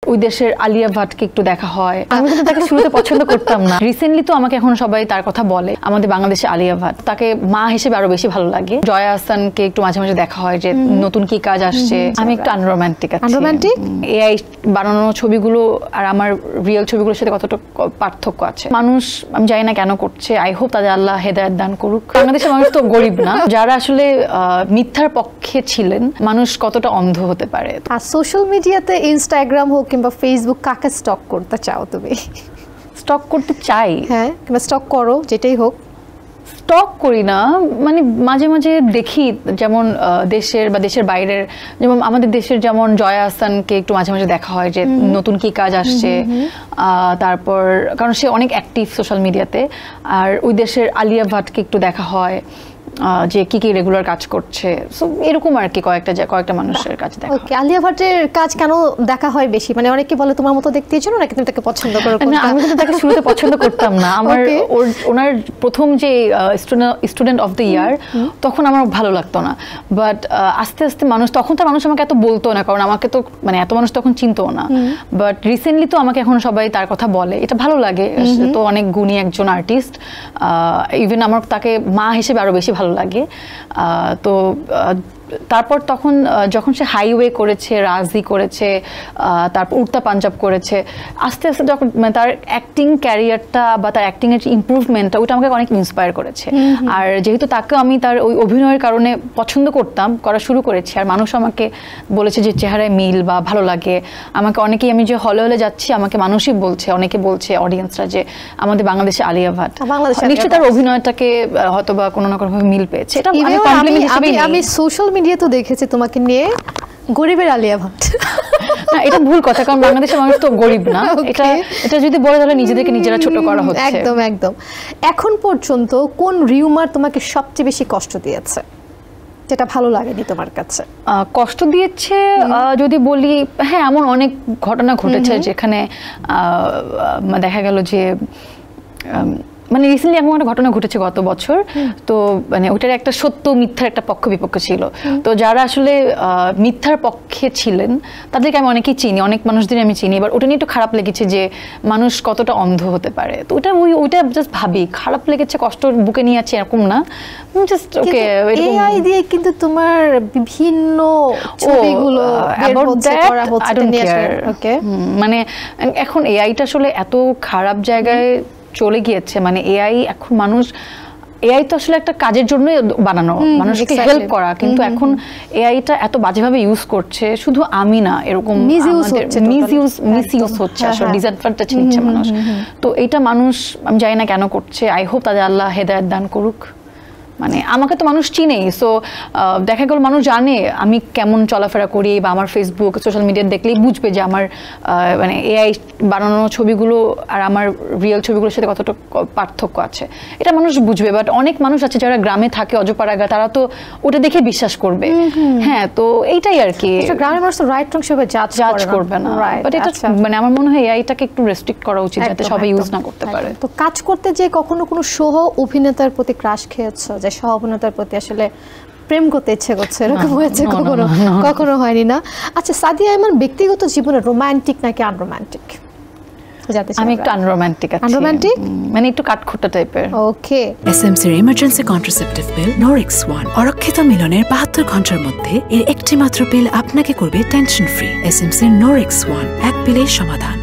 ওই দেশের আলিয়া ভাটকে একটু দেখা হয়। আমি কিন্তু তাকে শুরুতে পছন্দ করতাম না, রিসেন্টলি তো আমাকে এখন সবাই তার কথা বলে। আমাদের বাংলাদেশে আলিয়া ভাট, তাকে মা হিসেবে আরো বেশি ভালো লাগে। জয়া আহসানকে একটু মাঝে মাঝে দেখা হয় যে নতুন কি কাজ আসছে। আমি একটু আনরোম্যান্টিক আছি। এআই বানানো ছবিগুলো আর আমার রিয়েল ছবিগুলোর সাথে কতটা পার্থক্য আছে মানুষ আমি জানি না কেন করছে। আই হোপ তাদের আল্লাহ হেদায়েত দান করুক। বাংলাদেশের মানুষ তো গরিব না, যারা আসলে মিথ্যার পক্ষে ছিলেন, মানুষ কতটা অন্ধ হতে পারে। আর সোশ্যাল মিডিয়াতে ইনস্টাগ্রাম হোক কিংবা ফেসবুক, কাকে স্টক করতে চাও তুমি? স্টক করতে চাই, হ্যাঁ, কিংবা স্টক করো, যেটাই হোক। স্টক করি না, মানে মাঝে মাঝে দেখি, যেমন দেশের বা দেশের বাইরের, যেমন আমাদের দেশের যেমন জয়া আহসানকে একটু মাঝে মাঝে দেখা হয় যে নতুন কি কাজ আসছে। তারপর কারণ সে অনেক অ্যাক্টিভ সোশ্যাল মিডিয়াতে। আর ওই দেশের আলিয়া ভাটকে একটু দেখা হয় যে কি কি রেগুলার কাজ করছে। সো এরকম আর কি কয়েকটা মানুষের কাজ দেখা হয়। ওকে, আলিয়া ভাটের কাজ কেন দেখা হয় বেশি? মানে অনেকে বলে তোমার মতো দেখতেই জন্য নাকি তুমি তাকে পছন্দ করো? না, আমি কিন্তু তাকে শুরুতে পছন্দ করতাম না। আমার ওনার প্রথম যে স্টুডেন্ট অফ দ্য ইয়ার, তখন আমার ভালো লাগতো না। বাট আস্তে আস্তে তখন তো মানুষ আমাকে এত বলতো না, কারণ আমাকে তো মানে এত মানুষ তখন চিনতো না। বাট রিসেন্টলি তো আমাকে এখন সবাই তার কথা বলে, এটা ভালো লাগে। তো অনেক গুণী একজন আর্টিস্ট, ইভেন আমার তাকে মা হিসেবে আরো বেশি ভালো লাগে। তো তারপর যখন সে হাইওয়ে করেছে, রাজি করেছে, তারপর উড়তা পাঞ্জাব করেছে, আস্তে আস্তে যখন তার অ্যাক্টিং ক্যারিয়ারটা বা তার অ্যাক্টিং এর ইমপ্রুভমেন্টটা, ওটা আমাকে অনেক ইন্সপায়ার করেছে। আর যেহেতু তাকে আমি তার ওই অভিনয়ের কারণে পছন্দ করা শুরু করেছি, আর মানুষ আমাকে বলেছে যে চেহারায় মিল বা ভালো লাগে। আমাকে অনেকেই, আমি যে হলে হলে যাচ্ছি, আমাকে মানুষই বলছে, অনেকে বলছে অডিয়েন্সরা যে আমাদের বাংলাদেশে আলিয়া ভাট, নিশ্চয়ই তার অভিনয়টাকে হয়তো বা কোনো না কোনোভাবে মিল পেয়েছে। এটা আমি সোশ্যাল মিডিয়া তো দেখেছি তোমাকে নিয়ে গরিবের আলিয়া ভাট। না, এটা ভুল কথা, কারণ বাংলাদেশের মানুষ তো গরিব না। এটা যদি বলে তাহলে নিজেদেরকে নিজেরা ছোট করা হচ্ছে। একদম একদম। এখন পর্যন্ত কোন রিউমার তোমাকে সবচেয়ে বেশি কষ্ট দিয়েছে, যেটা ভালো লাগেনি তোমার কাছে? কষ্ট দিয়েছে যদি বলি, হ্যাঁ, এমন অনেক ঘটনা ঘটেছে যেখানে দেখা গেল যে মানে রিসেন্টলি এমন একটা ঘটনা ঘটেছে গত বছর। তো মানে ওটার একটা সত্য মিথ্যার একটা পক্ষ বিপক্ষ ছিল। তো যারা আসলে মিথ্যার পক্ষে ছিলেন, তাদেরকে আমি অনেকেই চিনি, অনেক মানুষদের আমি চিনি। এবার ওটা নিয়ে একটু খারাপ লেগেছে যে মানুষ কতটা অন্ধ হতে পারে। তো ওইটা জাস্ট ভাবি, খারাপ লেগেছে, কষ্ট বুকে নিয়ে আছে এরকম না, জাস্ট ওকে। এআই দিয়ে কিন্তু তোমার বিভিন্ন ছবিগুলো ওকে, মানে এখন এআইটা আসলে এত খারাপ জায়গায় চলে গিয়েছে। মানে এআই এখন এআই তো আসলে একটা কাজের জন্য বানানো, মানুষকে হেল্প করা, কিন্তু এখন এআইটা এত বাজেভাবে ইউজ করছে। শুধু আমি না, এরকম মিসইউজ হচ্ছে, আসলে ডিসঅ্যাডভান্টেজ নিচ্ছে মানুষ। তো এইটা মানুষ আমি জানি না কেন করছে। আই হোপ তাদের আল্লাহ হেদায়েত দান করুক। মানে আমাকে তো মানুষ চিনেই, সো দেখা গেল মানুষ জানে আমি কেমন চলাফেরা করি, বা আমার ফেসবুক সোশ্যাল মিডিয়া দেখলেই বুঝবে যে আমার মানে এআই বানানো ছবিগুলো আর আমার রিয়েল ছবিগুলোর সাথে কতটা পার্থক্য আছে, এটা মানুষ বুঝবে। বাট অনেক মানুষ আছে যারা গ্রামে থাকে, অজপাড়াগা, তারা তো ওটা দেখে বিশ্বাস করবে। হ্যাঁ, তো এইটাই আর কি, গ্রামের মানুষ তো রাইট রং হিসেবে জাজ করবে না। বাট এটা মানে আমার মনে হয় এআইটাকে একটু রেস্ট্রিক্ট করা উচিত, যাতে সবাই ইউজ না করতে পারে। তো কাজ করতে যে কখনো কোনো সহ অভিনেতার প্রতি ক্রাশ খেয়েছো, যে সহ অভিনেতার প্রতি আসলে প্রেম করতে ইচ্ছে করছে, এরকম হয়েছে কখনো? কখনো হয়নি না? আচ্ছা, সাদিয়া ইমান ব্যক্তিগত জীবনে রোমান্টিক নাকি আনরোমান্টিক? আমি একটু আনরোমান্টিক আছি। আনরোমান্টিক মানে একটু কাঠখোট্টা টাইপের। ওকে। এসএমসির ইমার্জেন্সি কন্ট্রাসেপটিভ পিল নরেক্স-1 অরক্ষিত মিলনের 72 ঘন্টার মধ্যে এর একটি মাত্র পিল আপনাকে করবে টেনশন ফ্রি। এসএমসির নরেক্স-1, এক পিলের সমাধান।